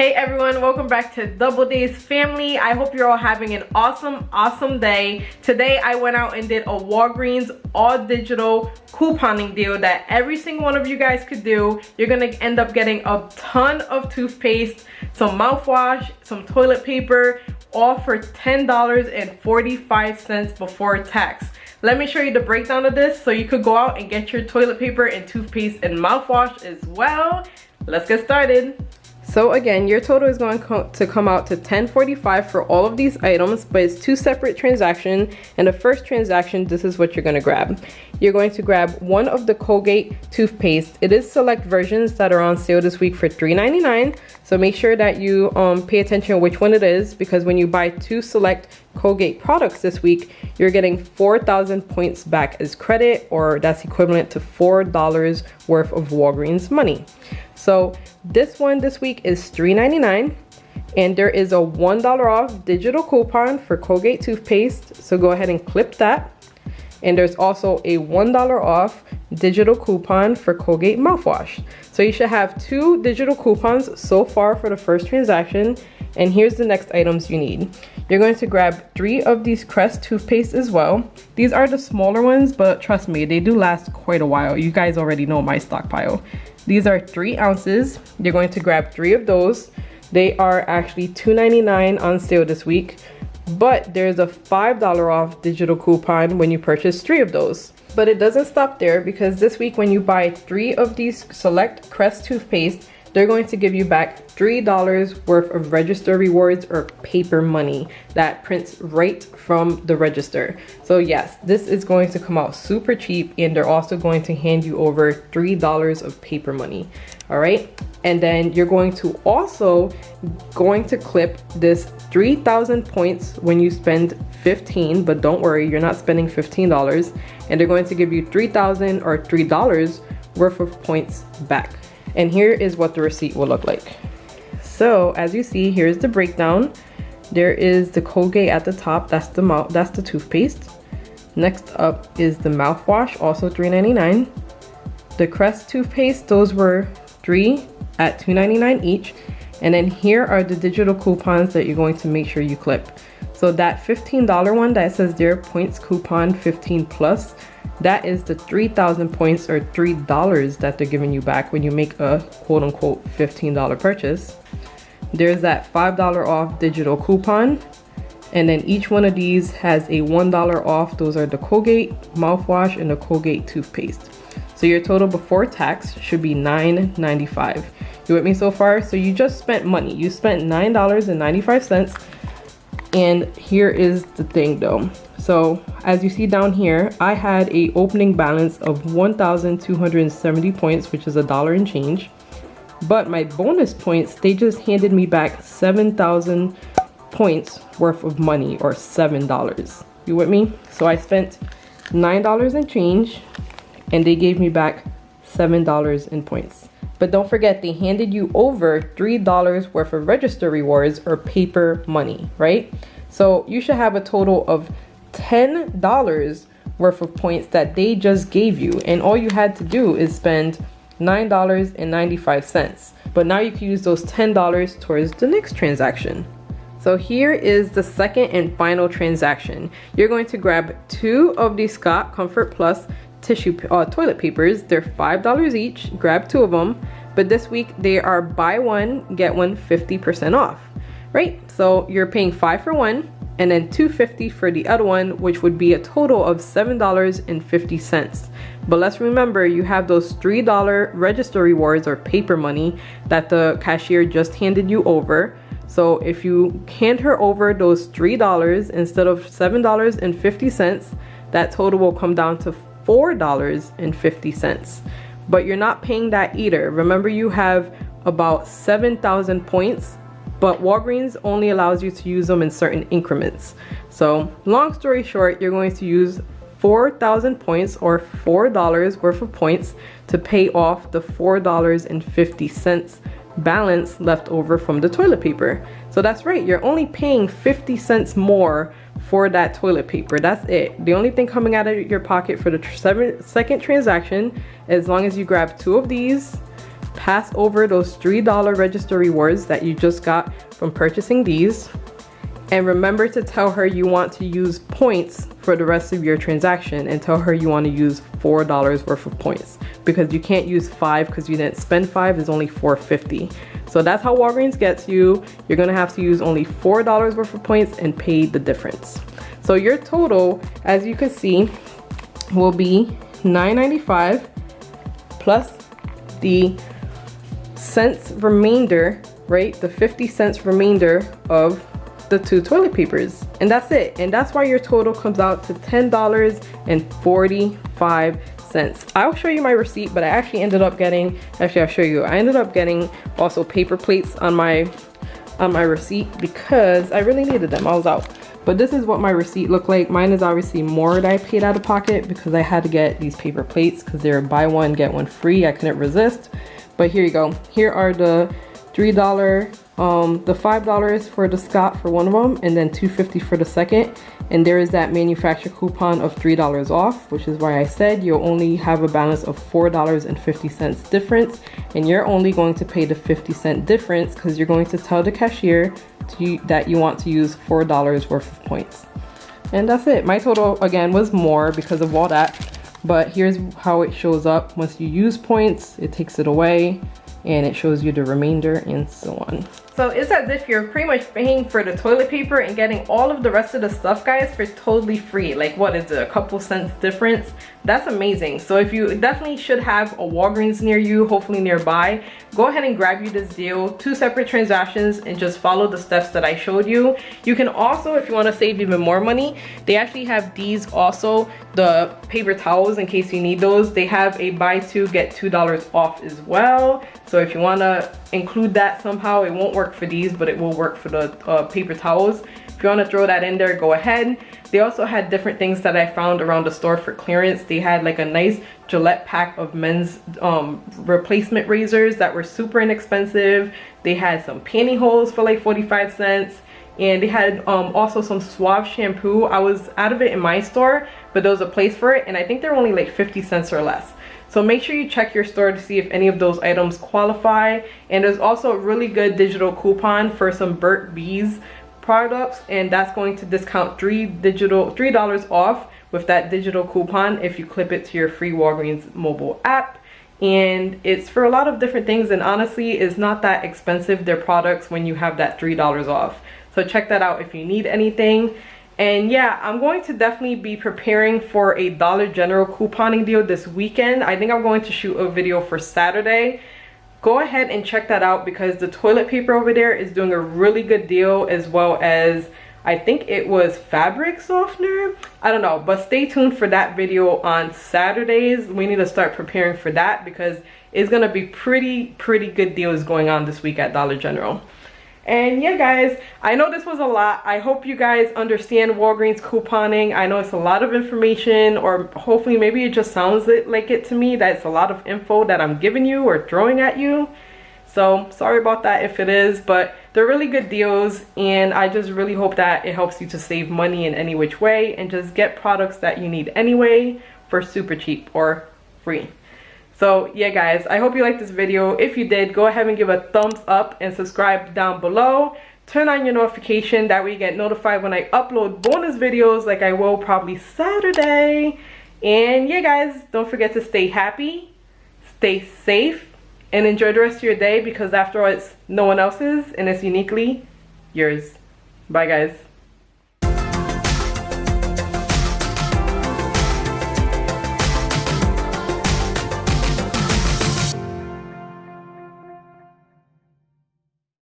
Hey everyone, welcome back to Double Days family. I hope you're all having an awesome day. Today I went out and did a Walgreens all digital couponing deal that every single one of you guys could do. You're gonna end up getting a ton of toothpaste, some mouthwash, some toilet paper, all for $10.45 before tax. Let me show you the breakdown of this so you could go out and get your toilet paper and toothpaste and mouthwash as well. Let's get started. So again, your total is going to come out to $10.45 for all of these items, but it's two separate transactions. And the first transaction, this is what you're going to grab. You're going to grab one of the Colgate toothpaste. It is select versions that are on sale this week for $3.99. So make sure that you pay attention to which one it is, because when you buy two select Colgate products this week, you're getting 4,000 points back as credit, or that's equivalent to $4 worth of Walgreens money. So this one this week is $3.99, and there is a $1 off digital coupon for Colgate toothpaste. So go ahead and clip that. And there's also a $1 off digital coupon for Colgate mouthwash. So you should have two digital coupons so far for the first transaction. And here's the next items you need. You're going to grab 3 of these Crest toothpaste as well. These are the smaller ones, but trust me, they do last quite a while. You guys already know my stockpile. These are 3 ounces. You're going to grab 3 of those. They are actually $2.99 on sale this week, but there's a $5 off digital coupon when you purchase 3 of those. But it doesn't stop there, because this week when you buy 3 of these select Crest toothpaste, they're going to give you back $3 worth of register rewards, or paper money that prints right from the register. So yes, this is going to come out super cheap, and they're also going to hand you over $3 of paper money. All right, and then you're going to also clip this 3,000 points when you spend 15, but don't worry, you're not spending $15, and they're going to give you 3,000 or $3 worth of points back. And here is what the receipt will look like. So as you see, here's the breakdown. There is the Colgate at the top, that's the toothpaste. Next up is the mouthwash, also $3.99. The Crest toothpaste, those were 3 at $2.99 each. And then here are the digital coupons that you're going to make sure you clip. So that $15 one that says there, points coupon 15 plus, that is the 3,000 points, or $3 that they're giving you back when you make a quote-unquote $15 purchase. There's that $5 off digital coupon, and then each one of these has a $1 off. Those are the Colgate mouthwash and the Colgate toothpaste. So your total before tax should be $9.95. You with me so far? So you just spent money. You spent $9.95. And here is the thing though. So as you see down here, I had a opening balance of 1,270 points, which is $1 and change. But my bonus points, they just handed me back 7,000 points worth of money, or $7. You with me? So I spent $9 and change, and they gave me back $7 in points. But don't forget, they handed you over $3 worth of register rewards, or paper money, right? So you should have a total of $10 worth of points that they just gave you, and all you had to do is spend $9.95. But now you can use those $10 towards the next transaction. So here is the second and final transaction. You're going to grab 2 of these Scott Comfort Plus toilet papers. They're $5 each. Grab 2 of them. But this week they are buy one get one 50% off, right? So you're paying $5 for one, and then $2.50 for the other one, which would be a total of $7.50. But let's remember, you have those $3 register rewards, or paper money, that the cashier just handed you over. So if you hand her over those $3 instead of $7.50, that total will come down to $4.50. But you're not paying that either. Remember, you have about 7,000 points, but Walgreens only allows you to use them in certain increments. So long story short, you're going to use 4,000 points, or $4 worth of points, to pay off the $4.50 balance left over from the toilet paper. So that's right, you're only paying 50 cents more for that toilet paper. That's it. The only thing coming out of your pocket for the second transaction, as long as you grab 2 of these, pass over those $3 register rewards that you just got from purchasing these. And remember to tell her you want to use points for the rest of your transaction, and tell her you want to use $4 worth of points, because you can't use 5 because you didn't spend 5. It's only $4.50. So that's how Walgreens gets you. You're gonna have to use only $4 worth of points and pay the difference. So your total, as you can see, will be $9.95 plus the cents remainder, right? The 50 cents remainder of the 2 toilet papers, and that's it. And that's why your total comes out to $10.45. I'll show you my receipt, but I actually ended up getting, actually I'll show you, I ended up getting also paper plates on my receipt because I really needed them. I was out. But this is what my receipt looked like. Mine is obviously more that I paid out of pocket because I had to get these paper plates because they're buy one get one free. I couldn't resist. But here you go. Here are the $3, the $5 for the Scott for one of them, and then $2.50 for the second. And there is that manufacturer coupon of $3 off, which is why I said you'll only have a balance of $4.50 difference, and you're only going to pay the 50-cent difference because you're going to tell the cashier that you want to use $4 worth of points. And that's it. My total again was more because of all that, but here's how it shows up. Once you use points, it takes it away and it shows you the remainder and so on. So it's as if you're pretty much paying for the toilet paper and getting all of the rest of the stuff, guys, for totally free. Like, what is it, a couple cents difference? That's amazing. So if you definitely should have a Walgreens near you, hopefully nearby, go ahead and grab you this deal. 2 separate transactions and just follow the steps that I showed you. You can also, if you want to save even more money, they actually have these also, the paper towels, in case you need those. They have a buy 2 get $2 off as well. So if you want to include that somehow, it won't work for these, but it will work for the paper towels. If you want to throw that in there, go ahead. They also had different things that I found around the store for clearance. They had like a nice Gillette pack of men's replacement razors that were super inexpensive. They had some pantyhose for like 45 cents. And they had also some Suave shampoo. I was out of it in my store, but there was a place for it, and I think they're only like 50 cents or less. So make sure you check your store to see if any of those items qualify. And there's also a really good digital coupon for some Burt's Bees products, and that's going to discount $3 off with that digital coupon if you clip it to your free Walgreens mobile app. And it's for a lot of different things, and honestly it's not that expensive, their products, when you have that $3 off. So check that out if you need anything. And yeah, I'm going to definitely be preparing for a Dollar General couponing deal this weekend. I think I'm going to shoot a video for Saturday. Go ahead and check that out because the toilet paper over there is doing a really good deal, as well as I think it was fabric softener. I don't know, but stay tuned for that video on Saturdays. We need to start preparing for that because it's gonna be pretty good deals going on this week at Dollar General. And yeah, guys, I know this was a lot. I hope you guys understand Walgreens couponing. I know it's a lot of information, or hopefully maybe it just sounds like it to me, that it's a lot of info that I'm giving you or throwing at you. So sorry about that if it is, but they're really good deals, and I just really hope that it helps you to save money in any which way and just get products that you need anyway for super cheap or free. So yeah, guys, I hope you liked this video. If you did, go ahead and give a thumbs up and subscribe down below. Turn on your notification, that way you get notified when I upload bonus videos, like I will probably Saturday. And yeah, guys, don't forget to stay happy, stay safe, and enjoy the rest of your day, because after all, it's no one else's and it's uniquely yours. Bye, guys.